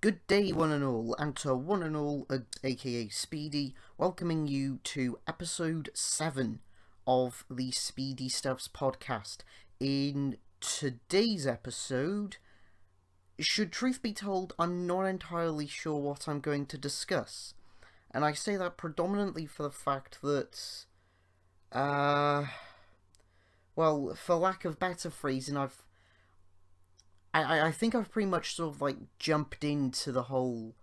Good day, one and all, and to one and all, aka Speedy, welcoming you to episode 7 of the Speedy Stuffs podcast. In today's episode, should truth be told, I'm not entirely sure what I'm going to discuss. And I say that predominantly for the fact that, well, for lack of better phrasing, I think I've pretty much sort of like jumped into the whole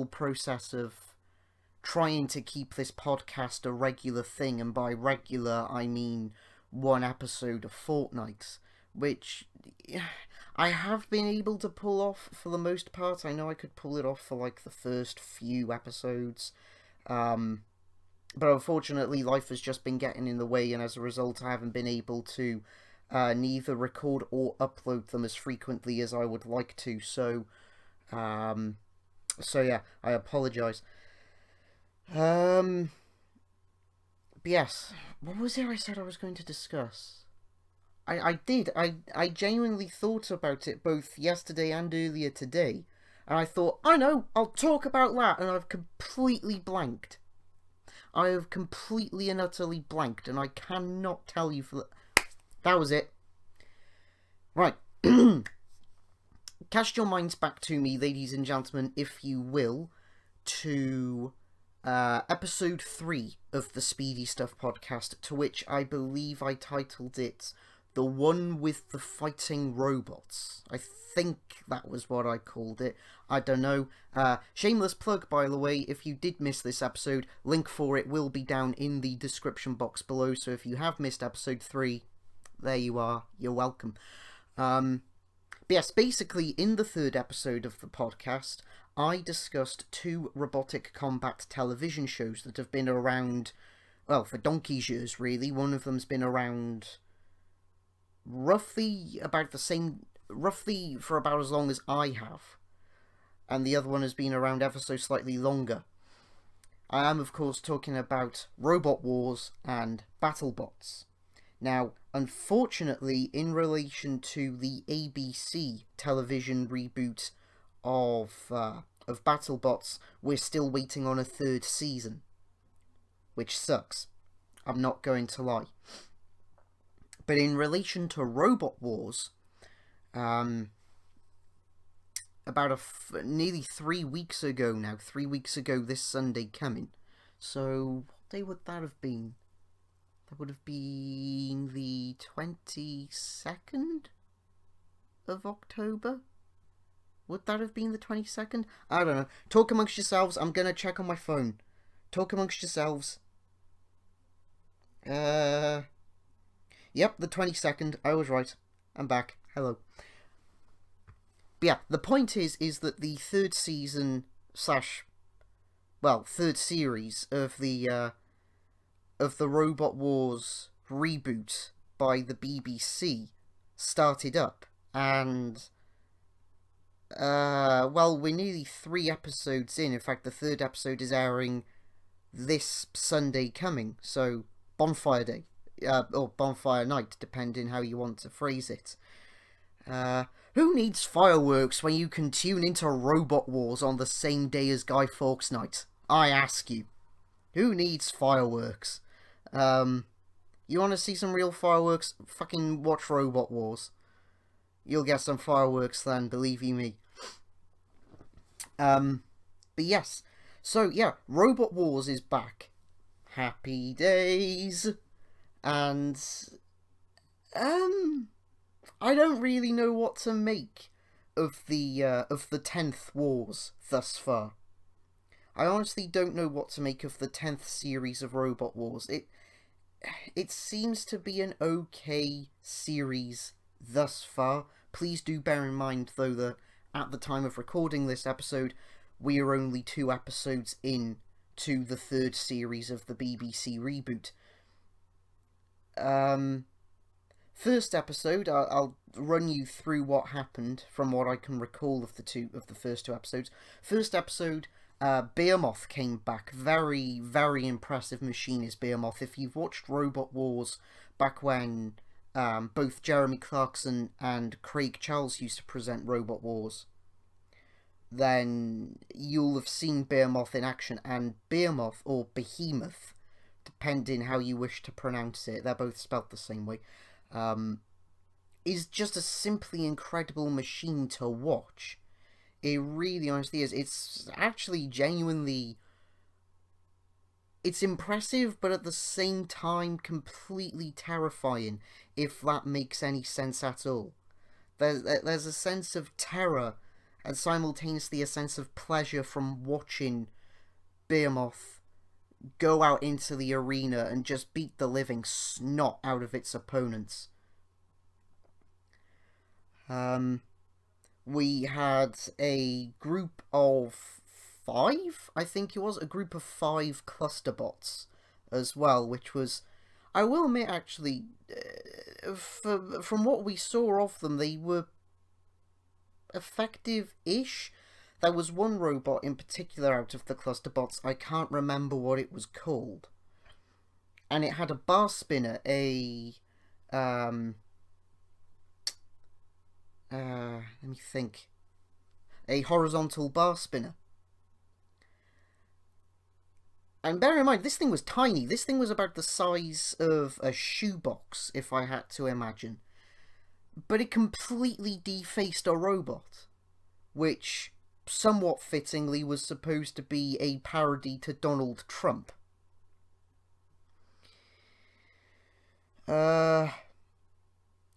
process of trying to keep this podcast a regular thing, and by regular I mean one episode a fortnight, which I have been able to pull off for the most part. I know I could pull it off for like the first few episodes, but unfortunately life has just been getting in the way, and as a result I haven't been able to neither record or upload them as frequently as I would like to, so yeah, I apologise. But yes, what was it I said I was going to discuss? I genuinely thought about it both yesterday and earlier today, and I thought, I know, I'll talk about that, and I've completely blanked. I have completely and utterly blanked, and I cannot tell you for the... That was it. Right. Cast your minds back to me, ladies and gentlemen, if you will, to episode 3 of the Speedy Stuff podcast, to which I believe I titled it The One with the Fighting Robots. I think that was what I called it. I don't know. Shameless plug, by the way, if you did miss this episode, link for it will be down in the description box below, so if you have missed episode 3... there you are, you're welcome. But yes, basically, in the third episode of the podcast, I discussed 2 robotic combat television shows that have been around, well, for donkey's years, really. One of them's been around roughly for about as long as I have, and the other one has been around ever so slightly longer. I am, of course, talking about Robot Wars and BattleBots. Now, unfortunately, in relation to the ABC television reboot of BattleBots, we're still waiting on a 3rd season, which sucks. I'm not going to lie. But in relation to Robot Wars, about nearly 3 weeks ago now, 3 weeks ago this Sunday coming, so what day would that have been? That would have been the 22nd of October? Would that have been the 22nd? I don't know. Talk amongst yourselves. I'm going to check on my phone. Talk amongst yourselves. Yep, the 22nd. I was right. I'm back. Hello. But yeah, the point is that the 3rd season / 3rd series of the Robot Wars reboot by the BBC started up, and well, we're nearly 3 episodes in. In fact, the 3rd episode is airing this Sunday coming, so Bonfire Day, or Bonfire Night, depending how you want to phrase it. Who needs fireworks when you can tune into Robot Wars on the same day as Guy Fawkes Night? I ask you. Who needs fireworks? You want to see some real fireworks? Fucking watch Robot Wars. You'll get some fireworks then, believe you me. But yes. So, yeah, Robot Wars is back. Happy days. And, I don't really know what to make of the 10th Wars thus far. I honestly don't know what to make of the 10th series of Robot Wars. It seems to be an okay series thus far. Please do bear in mind, though, that at the time of recording this episode, we are only 2 episodes in to the 3rd series of the BBC reboot. First episode, I'll run you through what happened from what I can recall of the first 2 episodes. First episode, Behemoth came back. Very, very impressive machine is Behemoth. If you've watched Robot Wars back when both Jeremy Clarkson and Craig Charles used to present Robot Wars, then you'll have seen Behemoth in action, and Behemoth, or Behemoth, depending how you wish to pronounce it, they're both spelt the same way, is just a simply incredible machine to watch. It really honestly is. It's actually genuinely... It's impressive, but at the same time completely terrifying, if that makes any sense at all. There's a sense of terror and simultaneously a sense of pleasure from watching Behemoth go out into the arena and just beat the living snot out of its opponents. We had a group of 5, I think it was, a group of 5 cluster bots as well, which was, I will admit, actually, from what we saw of them, they were effective-ish. There was one robot in particular out of the cluster bots, I can't remember what it was called, and it had a bar spinner, let me think, a horizontal bar spinner. And bear in mind, this thing was tiny. This thing was about the size of a shoebox, if I had to imagine. But it completely defaced a robot, which, somewhat fittingly, was supposed to be a parody to Donald Trump.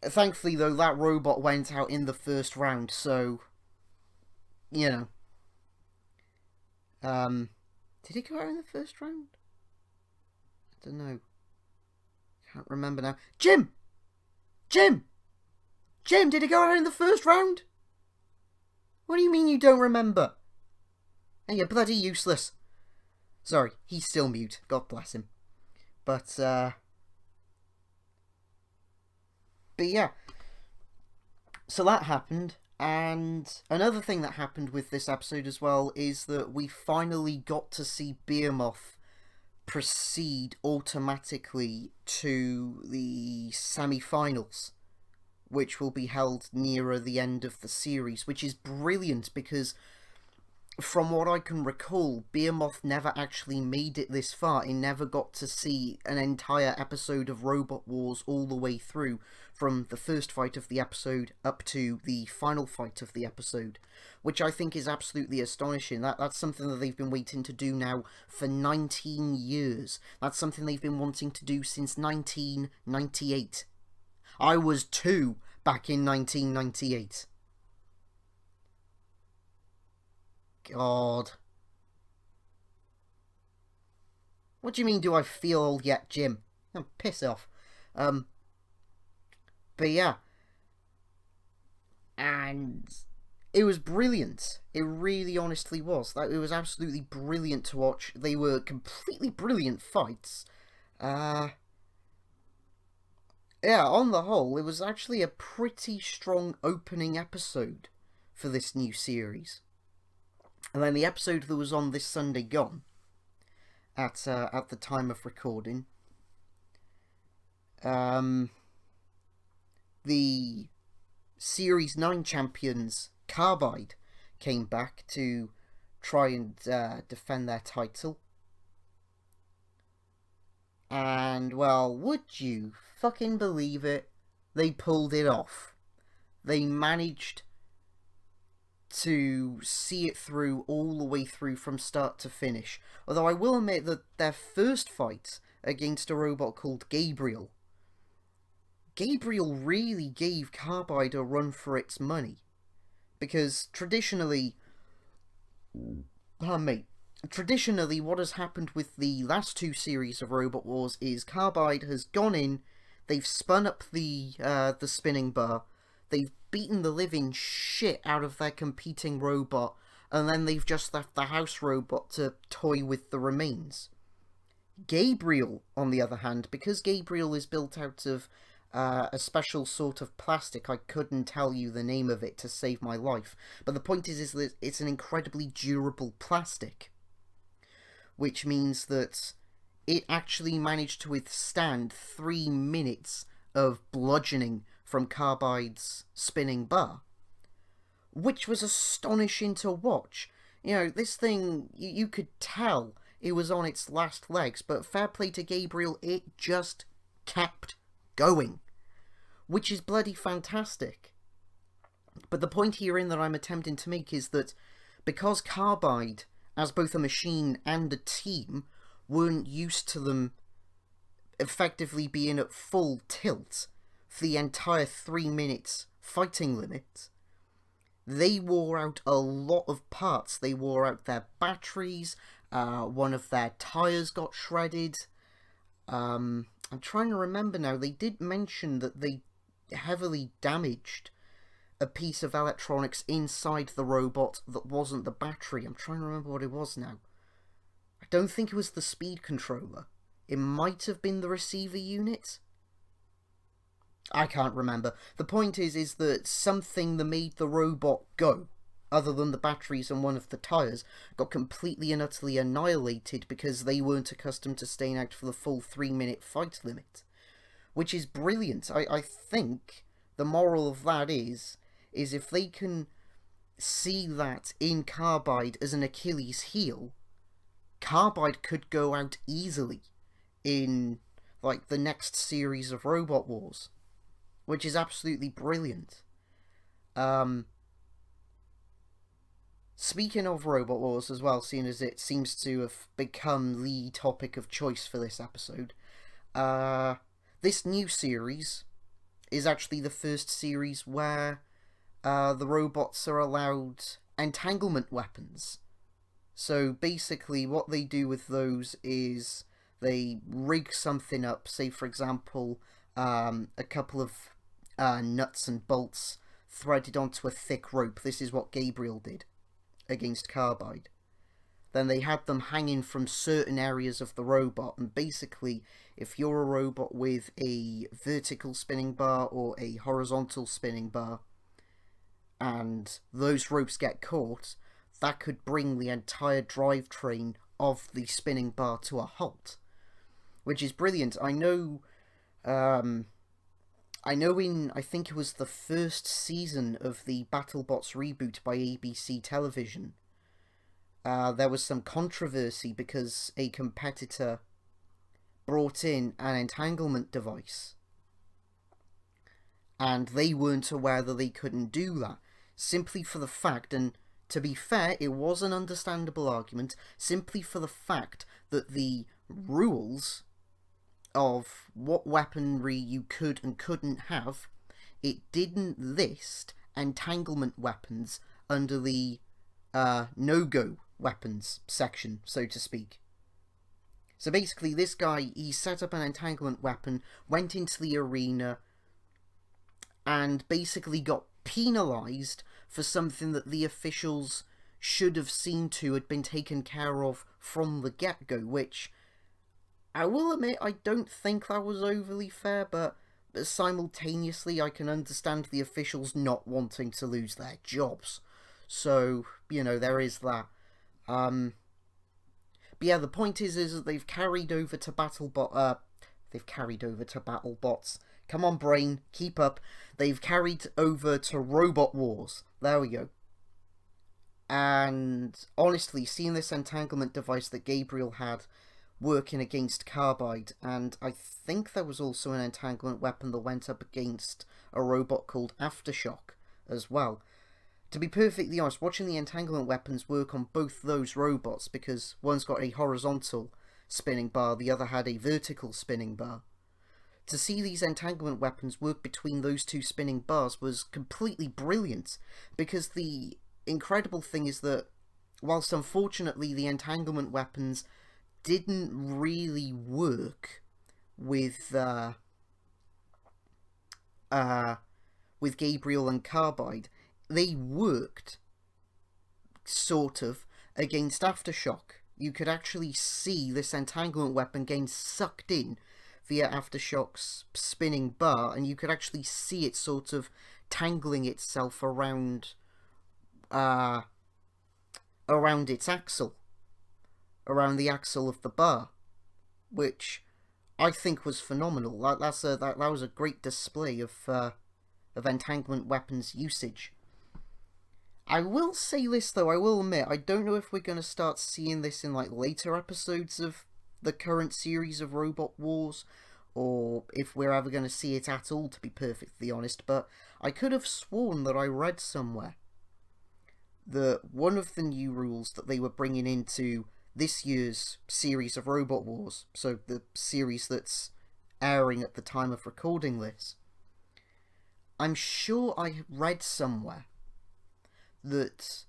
Thankfully, though, that robot went out in the first round, so, you know. Did it go out in the first round? I don't know. Can't remember now. Jim! Jim! Jim, did it go out in the first round? What do you mean you don't remember? And you're bloody useless. Sorry, he's still mute. God bless him. But yeah. So that happened. And another thing that happened with this episode as well is that we finally got to see Behemoth proceed automatically to the semi-finals, which will be held nearer the end of the series, which is brilliant because, from what I can recall, Behemoth never actually made it this far. It never got to see an entire episode of Robot Wars all the way through, from the first fight of the episode up to the final fight of the episode, which I think is absolutely astonishing. That's something that they've been waiting to do now for 19 years. That's something they've been wanting to do since 1998. I was 2 back in 1998. God. What do you mean, do I feel old yet, Jim? Oh, piss off. But yeah. And it was brilliant. It really honestly was. It was absolutely brilliant to watch. They were completely brilliant fights. Yeah, on the whole, it was actually a pretty strong opening episode for this new series. And then the episode that was on this Sunday gone, at the time of recording, the Series 9 champions, Carbide, came back to try and defend their title. And, well, would you fucking believe it? They pulled it off. They managed to see it through all the way through from start to finish. Although I will admit that their first fight against a robot called Gabriel really gave Carbide a run for its money. Because traditionally, what has happened with the last 2 series of Robot Wars is Carbide has gone in, they've spun up the spinning bar, they've beaten the living shit out of their competing robot, and then they've just left the house robot to toy with the remains. Gabriel, on the other hand, because Gabriel is built out of a special sort of plastic, I couldn't tell you the name of it to save my life, but the point is that it's an incredibly durable plastic, which means that it actually managed to withstand 3 minutes of bludgeoning from Carbide's spinning bar, which was astonishing to watch. You know, this thing, you could tell it was on its last legs, but fair play to Gabriel, it just kept going, which is bloody fantastic. But the point herein that I'm attempting to make is that because Carbide, as both a machine and a team, weren't used to them effectively being at full tilt for the entire 3 minutes fighting limit, they wore out a lot of parts. They wore out their batteries, one of their tyres got shredded. I'm trying to remember now, they did mention that they heavily damaged a piece of electronics inside the robot that wasn't the battery. I'm trying to remember what it was now. I don't think it was the speed controller. It might have been the receiver unit. I can't remember. The point is that something that made the robot go, other than the batteries and one of the tyres, got completely and utterly annihilated because they weren't accustomed to staying out for the full 3 minute fight limit. Which is brilliant. I think the moral of that is if they can see that in Carbide as an Achilles heel, Carbide could go out easily in like the next series of Robot Wars, which is absolutely brilliant. Speaking of Robot Wars as well, seeing as it seems to have become the topic of choice for this episode, this new series is actually the first series where the robots are allowed entanglement weapons. So basically what they do with those is they rig something up, say for example a couple of nuts and bolts threaded onto a thick rope. This is what Gabriel did against Carbide. Then they had them hanging from certain areas of the robot, and basically if you're a robot with a vertical spinning bar or a horizontal spinning bar and those ropes get caught, that could bring the entire drivetrain of the spinning bar to a halt, which is brilliant. I know in, I think it was the first season of the BattleBots reboot by ABC Television, there was some controversy because a competitor brought in an entanglement device and they weren't aware that they couldn't do that, simply for the fact, and to be fair, it was an understandable argument, simply for the fact that the rules of what weaponry you could and couldn't have, it didn't list entanglement weapons under the no-go weapons section, so to speak. So basically this guy, he set up an entanglement weapon, went into the arena, and basically got penalised for something that the officials should have seen to had been taken care of from the get-go, which I will admit I don't think that was overly fair, but simultaneously I can understand the officials not wanting to lose their jobs. So, you know, there is that. But yeah, the point is that they've carried over to BattleBots. Come on, brain, keep up. They've carried over to Robot Wars. There we go. And honestly, seeing this entanglement device that Gabriel had working against Carbide, and I think there was also an entanglement weapon that went up against a robot called Aftershock as well. To be perfectly honest, watching the entanglement weapons work on both those robots, because one's got a horizontal spinning bar, the other had a vertical spinning bar, to see these entanglement weapons work between those two spinning bars was completely brilliant, because the incredible thing is that whilst unfortunately the entanglement weapons didn't really work with Gabriel and Carbide, they worked sort of against Aftershock. You could actually see this entanglement weapon getting sucked in via Aftershock's spinning bar, and you could actually see it sort of tangling itself around its axle, around the axle of the bar, which I think was phenomenal. That was a great display of entanglement weapons usage. I will say this, though, I will admit, I don't know if we're going to start seeing this in, like, later episodes of the current series of Robot Wars, or if we're ever going to see it at all, to be perfectly honest, but I could have sworn that I read somewhere that one of the new rules that they were bringing into this year's series of Robot Wars, so the series that's airing at the time of recording this, I'm sure I read somewhere that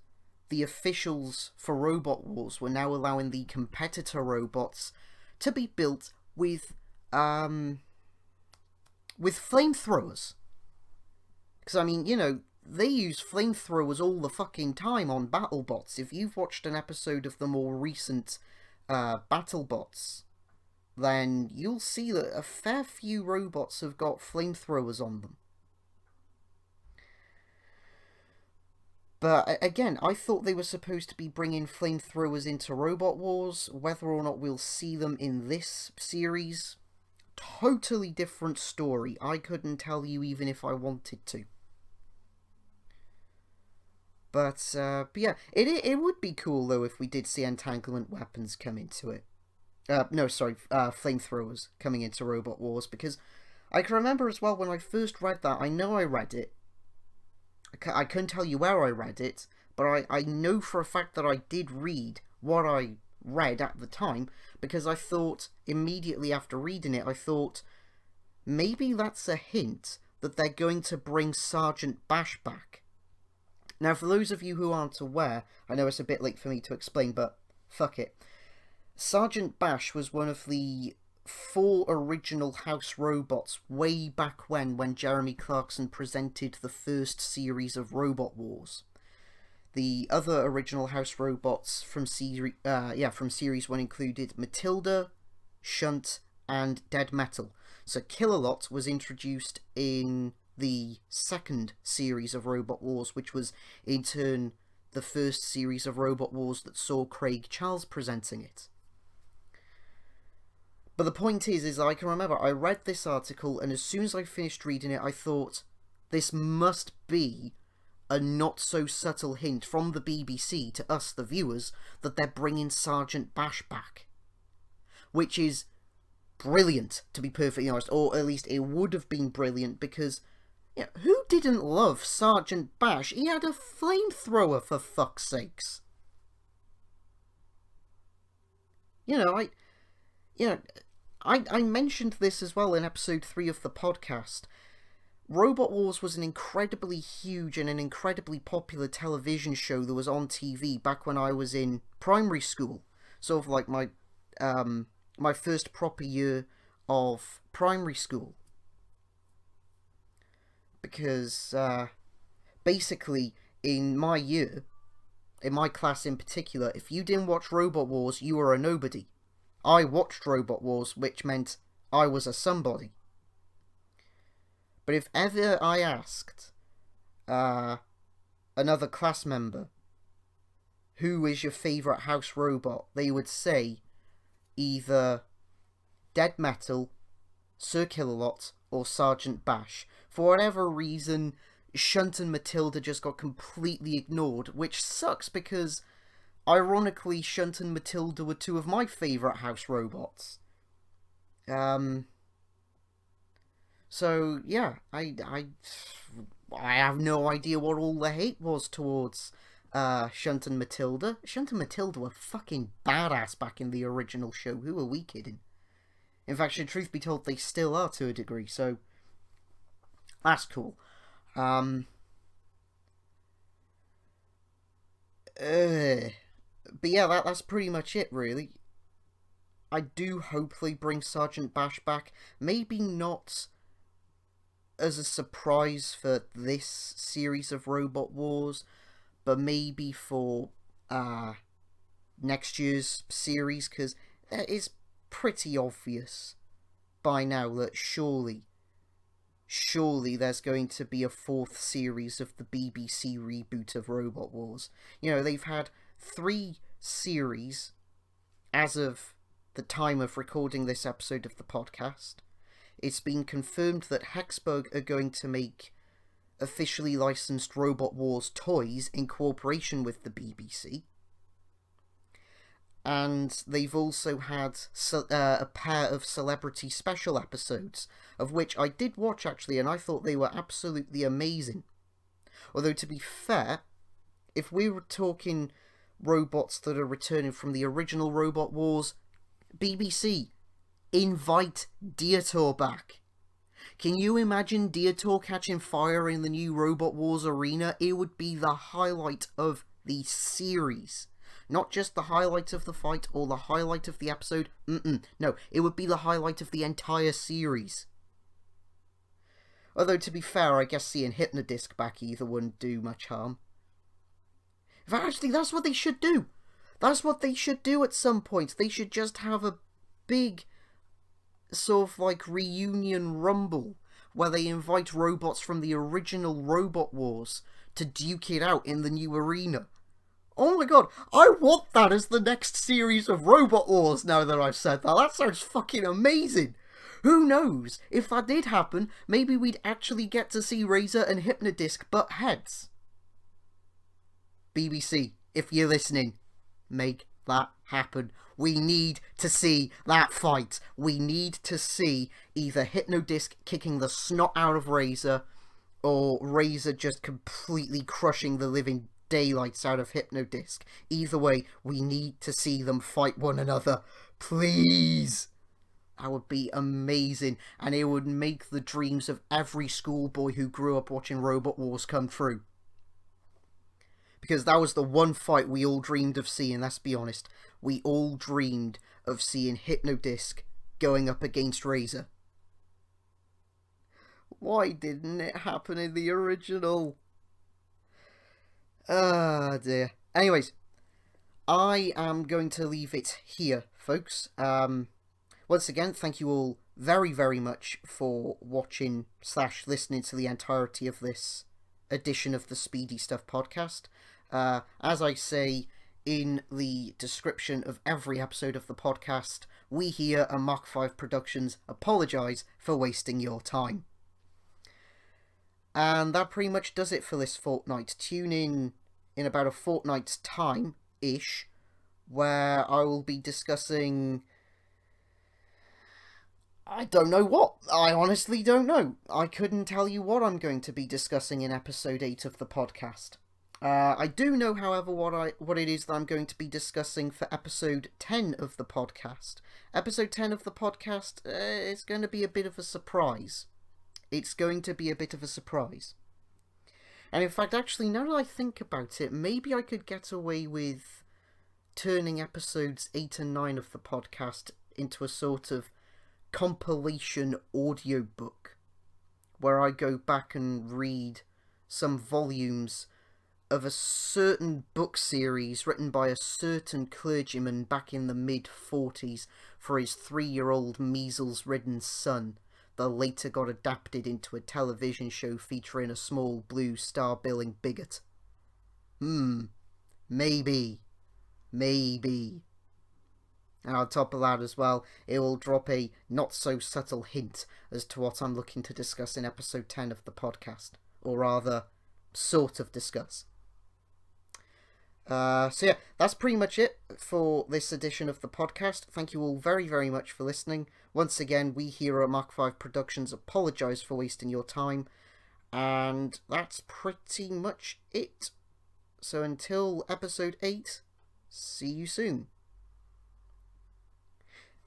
the officials for Robot Wars were now allowing the competitor robots to be built with flamethrowers. Because, I mean, you know, they use flamethrowers all the fucking time on BattleBots. If you've watched an episode of the more recent BattleBots, then you'll see that a fair few robots have got flamethrowers on them. But again, I thought they were supposed to be bringing flamethrowers into Robot Wars. Whether or not we'll see them in this series, totally different story. I couldn't tell you even if I wanted to. But yeah, it would be cool though if we did see entanglement weapons come into it. Flamethrowers coming into Robot Wars, because I can remember as well when I first read that, I know I read it. I couldn't tell you where I read it, but I know for a fact that I did read what I read at the time, because I thought, immediately after reading it, I thought, maybe that's a hint that they're going to bring Sergeant Bash back. Now, for those of you who aren't aware, I know it's a bit late for me to explain, but fuck it. Sergeant Bash was one of the 4 original House robots way back when Jeremy Clarkson presented the first series of Robot Wars. The other original House robots from series 1 included Matilda, Shunt, and Dead Metal. So Killalot was introduced in the second series of Robot Wars, which was in turn the first series of Robot Wars that saw Craig Charles presenting it. But the point is I can remember I read this article, and as soon as I finished reading it, I thought, this must be a not-so-subtle hint from the BBC to us, the viewers, that they're bringing Sergeant Bash back. Which is brilliant, to be perfectly honest, or at least it would have been brilliant, because, you know, who didn't love Sergeant Bash? He had a flamethrower, for fuck's sakes. I mentioned this as well in episode 3 of the podcast. Robot Wars was an incredibly huge and an incredibly popular television show that was on TV back when I was in primary school. Sort of like my first proper year of primary school. Because, basically, in my year, in my class in particular, if you didn't watch Robot Wars, you were a nobody. I watched Robot Wars, which meant I was a somebody. But if ever I asked another class member, who is your favourite house robot, they would say either Dead Metal, Sir Killalot, or Sergeant Bash. For whatever reason, Shunt and Matilda just got completely ignored, which sucks because, ironically, Shunt and Matilda were 2 of my favourite house robots. So, yeah, I have no idea what all the hate was towards Shunt and Matilda. Shunt and Matilda were fucking badass back in the original show. Who are we kidding? In fact, should truth be told, they still are to a degree, so that's cool. But yeah, that's pretty much it, really. I do hopefully bring Sergeant Bash back. Maybe not as a surprise for this series of Robot Wars, but maybe for next year's series, because it is pretty obvious by now that surely there's going to be a 4th series of the BBC reboot of Robot Wars. You know, they've had 3 series as of the time of recording this episode of the podcast. It's been confirmed that Hexbug are going to make officially licensed Robot Wars toys in cooperation with the BBC. And they've also had a pair of celebrity special episodes, of which I did watch actually, and I thought they were absolutely amazing. Although, to be fair, if we were talking robots that are returning from the original Robot Wars, BBC, invite Dietor back. Can you imagine Dietor catching fire in the new Robot Wars arena? It would be the highlight of the series. Not just the highlight of the fight or the highlight of the episode. No, it would be the highlight of the entire series. Although, to be fair, I guess seeing Hypnodisc back either wouldn't do much harm. In fact, actually, that's what they should do. That's what they should do at some point. They should just have a big sort of like reunion rumble where they invite robots from the original Robot Wars to duke it out in the new arena. Oh my god, I want that as the next series of Robot Wars now that I've said that. That sounds fucking amazing. Who knows? If that did happen, maybe we'd actually get to see Razor and Hypnodisc butt heads. BBC, if you're listening, make that happen. We need to see that fight. We need to see either Hypnodisc kicking the snot out of Razor, or Razor just completely crushing the living daylights out of Hypnodisc. Either way, we need to see them fight one another. Please! That would be amazing, and it would make the dreams of every schoolboy who grew up watching Robot Wars come true. Because that was the one fight we all dreamed of seeing, let's be honest. We all dreamed of seeing Hypnodisc going up against Razor. Why didn't it happen in the original? Ah, dear. Anyways, I am going to leave it here, folks. Once again, thank you all very, very much for watching / listening to the entirety of this edition of the Speedy Stuff Podcast. As I say in the description of every episode of the podcast, we here at Mach 5 Productions apologise for wasting your time. And that pretty much does it for this fortnight. Tune in about a fortnight's time-ish, where I will be discussing... I don't know what. I honestly don't know. I couldn't tell you what I'm going to be discussing in episode 8 of the podcast. I do know, however, what it is that I'm going to be discussing for episode 10 of the podcast. Episode 10 of the podcast is going to be a bit of a surprise. It's going to be a bit of a surprise. And in fact, actually, now that I think about it, maybe I could get away with turning episodes 8 and 9 of the podcast into a sort of compilation audiobook, where I go back and read some volumes of a certain book series written by a certain clergyman back in the mid-40s for his 3-year-old measles-ridden son, that later got adapted into a television show featuring a small blue star-billing bigot. Maybe. And on top of that as well, it will drop a not-so-subtle hint as to what I'm looking to discuss in episode 10 of the podcast. Or rather, sort of discuss. So yeah, that's pretty much it for this edition of the podcast. Thank you all very, very much for listening. Once again, we here at Mach 5 Productions apologise for wasting your time. And that's pretty much it. So until episode 8, see you soon.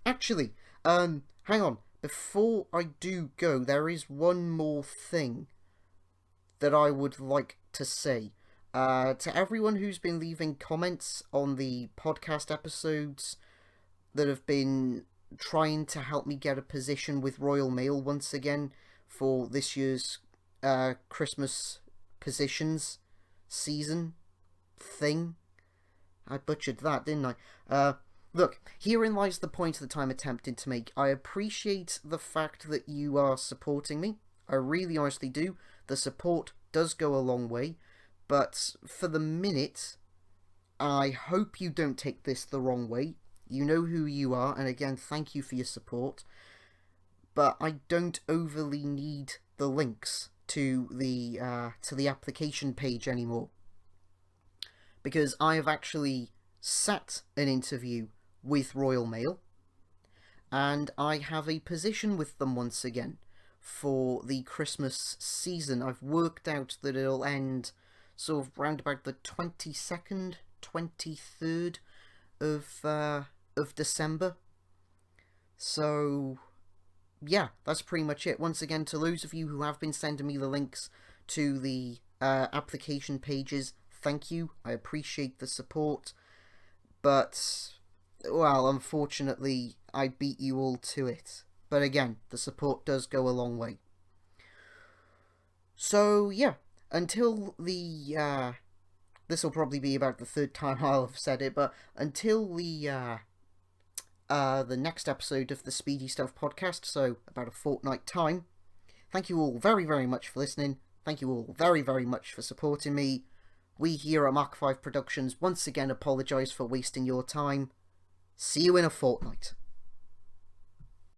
Actually, hang on. Before I do go, there is one more thing that I would like to say. To everyone who's been leaving comments on the podcast episodes that have been trying to help me get a position with Royal Mail once again for this year's Christmas positions season thing. I butchered that, didn't I? Look, herein lies the point that I'm attempting to make. I appreciate the fact that you are supporting me. I really honestly do. The support does go a long way. But for the minute, I hope you don't take this the wrong way. You know who you are, and again, thank you for your support. But I don't overly need the links to the application page anymore, because I have actually sat an interview with Royal Mail, and I have a position with them once again for the Christmas season. I've worked out that it'll end sort of round about the 22nd, 23rd of December. So yeah, that's pretty much it. Once again, to those of you who have been sending me the links to the application pages, thank you. I appreciate the support. But, well, unfortunately, I beat you all to it. But again, the support does go a long way. So, yeah, until the... this will probably be about the third time I'll have said it, but until the next episode of the Speedy Stuff Podcast, so about a fortnight time, thank you all very, very much for listening. Thank you all very, very much for supporting me. We here at Mach 5 Productions once again apologise for wasting your time. See you in a fortnight.